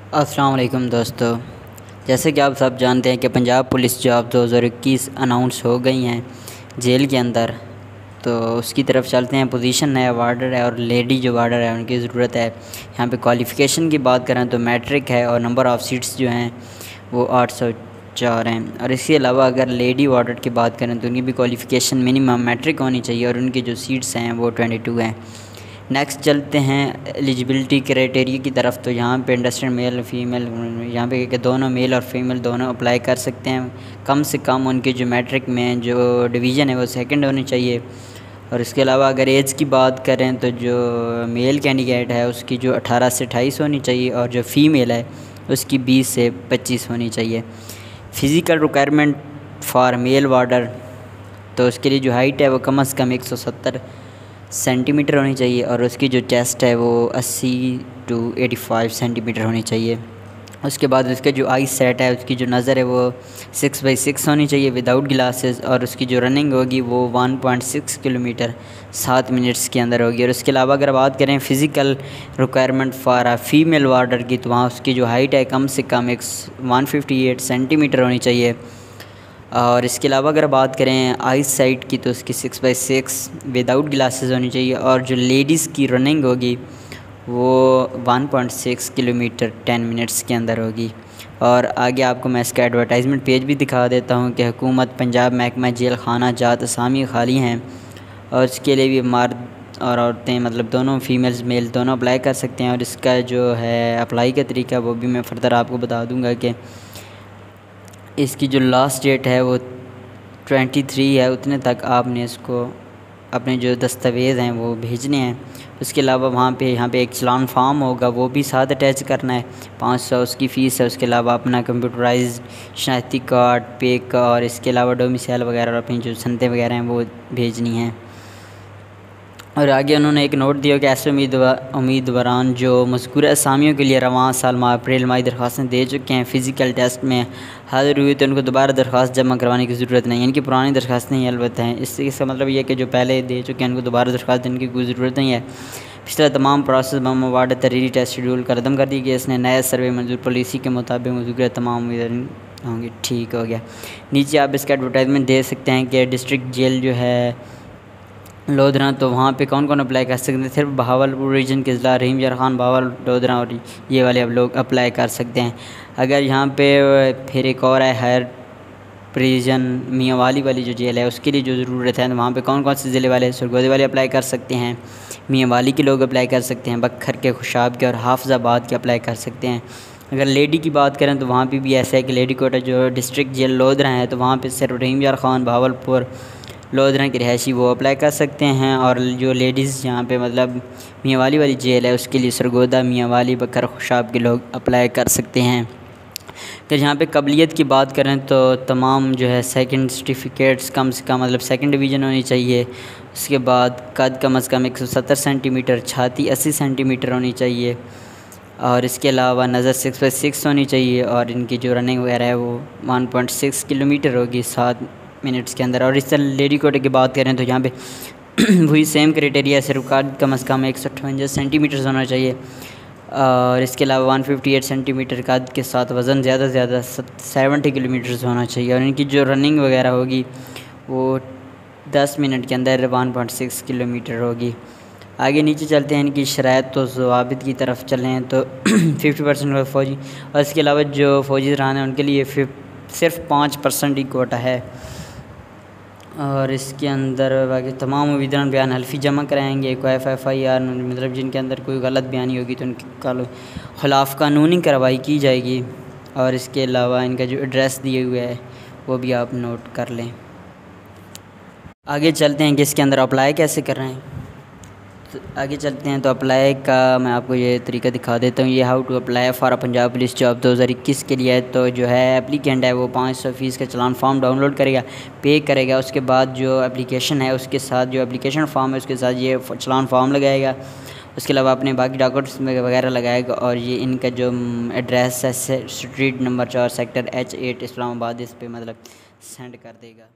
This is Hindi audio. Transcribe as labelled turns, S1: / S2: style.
S1: अस्सलाम वालेकुम दोस्तों। जैसे कि आप सब जानते हैं कि पंजाब पुलिस जॉब 2021 अनाउंस हो गई हैं जेल के अंदर, तो उसकी तरफ चलते हैं। पोजीशन है वार्डर है और लेडी जो वार्डर है उनकी ज़रूरत है। यहाँ पे क्वालिफ़िकेशन की बात करें तो मैट्रिक है और नंबर ऑफ़ सीट्स जो हैं वो 804 हैं। और इसके अलावा अगर लेडी वार्डर की बात करें तो उनकी भी क्वालिफ़िकेशन मिनिमम मैट्रिक होनी चाहिए और उनकी जो सीट्स हैं वो 22 हैं। नेक्स्ट चलते हैं एलिजिबिलिटी क्राइटेरिया की तरफ। तो यहाँ पे इंडस्ट्रियल मेल फीमेल, यहाँ पे कि दोनों मेल और फीमेल दोनों अप्लाई कर सकते हैं। कम से कम उनकी जो मैट्रिक में जो डिवीज़न है वो सेकंड होनी चाहिए। और इसके अलावा अगर एज की बात करें तो जो मेल कैंडिडेट है उसकी जो 18 से 28 होनी चाहिए और जो फ़ीमेल है उसकी 20 से 25 होनी चाहिए। फ़िज़िकल रिक्वायरमेंट फॉर मेल वार्डर, तो उसके लिए जो हाइट है वो कम से कम 170 सेंटीमीटर होनी चाहिए और उसकी जो चेस्ट है वो 80 टू 85 सेंटीमीटर होनी चाहिए। उसके बाद उसके जो आई सेट है उसकी जो नज़र है वो 6/6 होनी चाहिए विदाउट ग्लासेस और उसकी जो रनिंग होगी वो 1.6 किलोमीटर 7 मिनट्स के अंदर होगी। और उसके अलावा अगर बात करें physical requirement for a female warder की, तो वहाँ उसकी जो हाइट है कम से कम 158 सेंटीमीटर होनी चाहिए। और इसके अलावा अगर बात करें आई साइट की तो उसकी 6/6 विदाउट ग्लासेस होनी चाहिए और जो लेडीज़ की रनिंग होगी वो 1.6 किलोमीटर 10 मिनट्स के अंदर होगी। और आगे आपको मैं इसका एडवर्टाइजमेंट पेज भी दिखा देता हूँ कि हुकूमत पंजाब महकमा जेल खाना जात असामी खाली हैं और इसके लिए भी मर्द और औरतें मतलब दोनों फ़ीमेल्स मेल दोनों अप्लाई कर सकते हैं। और इसका जो है अप्लाई का तरीका वो भी मैं फ़र्दर आपको बता दूँगा कि इसकी जो लास्ट डेट है वो 23 है, उतने तक आपने इसको अपने जो दस्तावेज़ हैं वो भेजने हैं। उसके अलावा वहाँ पे यहाँ पे एक चलान फॉर्म होगा वो भी साथ अटैच करना है। 500 उसकी फ़ीस है। उसके अलावा अपना कंप्यूटराइज्ड शनाख्ती कार्ड पे का और इसके अलावा डोमिसाइल वगैरह और अपनी जो सनतें वगैरह हैं वो भेजनी हैं। और आगे उन्होंने एक नोट दिया कि ऐसे उम्मीदवारान जो मज़कूरा असामियों के लिए रवां साल माह अप्रैल माही दरख्वास्तें दे चुके हैं, फ़िज़िकल टेस्ट में हाज़िर हुई तो उनको दोबारा दरख्वास्त जमा करवाने की ज़रूरत नहीं है। इनकी पुरानी दरख्वास्तें ही अलबत्ता हैं। इसका मतलब ये है कि जो पहले दे चुके हैं उनको दोबारा दरख्वास्त देने की कोई ज़रूरत नहीं है। पिछला तमाम प्रोसेस बम वार्ड तहरीरी टेस्ट शेड्यूल का रद्द कर दी गई। इसने नया सर्वे मंजूर पॉलिसी के मुताबिक मज़कूरा तमाम उम्मीदवार होंगे। ठीक हो गया। नीचे आप इसका एडवर्टाइजमेंट दे सकते हैं कि डिस्ट्रिक्ट जेल जो है लोधरा, तो वहाँ पे कौन कौन अप्लाई कर सकते हैं। सिर्फ बहावलपुर रीजन के ज़िला रहीम यार खान बावल लोधरा और ये वाले अब लोग अप्लाई कर सकते हैं। अगर यहाँ पे फिर एक और है हायर प्रिजन मियांवाली वाली जो जेल है उसके लिए जो ज़रूरत है, तो वहाँ पे कौन कौन से ज़िले वाले सरगोदे वाले अप्लाई कर सकते हैं, मियांवाली के लोग अप्लाई कर सकते हैं, बखर के, खुशाब के और हाफजाबाद के अप्लाई कर सकते हैं। अगर लेडी की बात करें तो वहाँ पे भी ऐसा है कि लेडी कोटा जो डिस्ट्रिक्ट जेल लोधरा है तो वहाँ पे सिर्फ रहीम यार खान बहावलपुर लोधरा के रिहायशी वो अप्लाई कर सकते हैं। और जो लेडीज़ यहाँ पे मतलब मियांवाली वाली जेल है उसके लिए सरगोदा, मियांवाली, बकर, खुशाब के लोग अप्लाई कर सकते हैं। फिर यहाँ पे कबलियत की बात करें तो तमाम जो है सेकंड सर्टिफिकेट्स कम से कम मतलब सेकंड डिवीज़न होनी चाहिए। उसके बाद कद कम से कम 170 सेंटीमीटर, छाती 80 सेंटीमीटर होनी चाहिए और इसके अलावा नज़र 6/6 होनी चाहिए और इनकी जो रनिंग वगैरह है वो 1.6 किलोमीटर होगी 7 मिनट्स के अंदर। और इस तरह लेडी कोटे की बात करें तो यहाँ पे वही सेम क्राइटेरिया, सिर्फ कद कम से कम 158 सेंटीमीटर होना चाहिए और इसके अलावा 158 सेंटीमीटर कद के साथ वज़न ज़्यादा से ज़्यादा 70 किलोमीटर होना चाहिए और इनकी जो रनिंग वगैरह होगी वो 10 मिनट के अंदर 1.6 किलोमीटर होगी। आगे नीचे चलते हैं इनकी शराइत तो ज़वाबित की तरफ चलें तो 50% फ़ौजी और इसके अलावा जो फ़ौजी रहन हैं उनके लिए सिर्फ 5% ही कोटा है। और इसके अंदर बाकी तमाम उम्मीदवार बयान हल्फी जमा कराएंगे। कोई FIR मतलब जिनके अंदर कोई गलत बयानी होगी तो उनके ख़िलाफ़ कानूनी कार्रवाई की जाएगी। और इसके अलावा इनका जो एड्रेस दिए हुए है वो भी आप नोट कर लें। आगे चलते हैं कि इसके अंदर अप्लाई कैसे कर रहे हैं। तो आगे चलते हैं तो अप्लाई का मैं आपको ये तरीका दिखा देता हूँ। ये how to apply for Punjab police job 2021 के लिए है। तो जो है एप्लीकेंट है वो 500 फ़ीस का चलान फॉर्म डाउनलोड करेगा, पे करेगा। उसके बाद जो एप्लीकेशन है उसके साथ जो एप्लीकेशन फॉर्म है उसके साथ ये चलान फॉर्म लगाएगा। उसके अलावा अपने बाकी डॉक्यूमेंट्स वगैरह लगाएगा और ये इनका जो एड्रेस है street number 4 sector H8 Islamabad, इस पर मतलब सेंड कर देगा।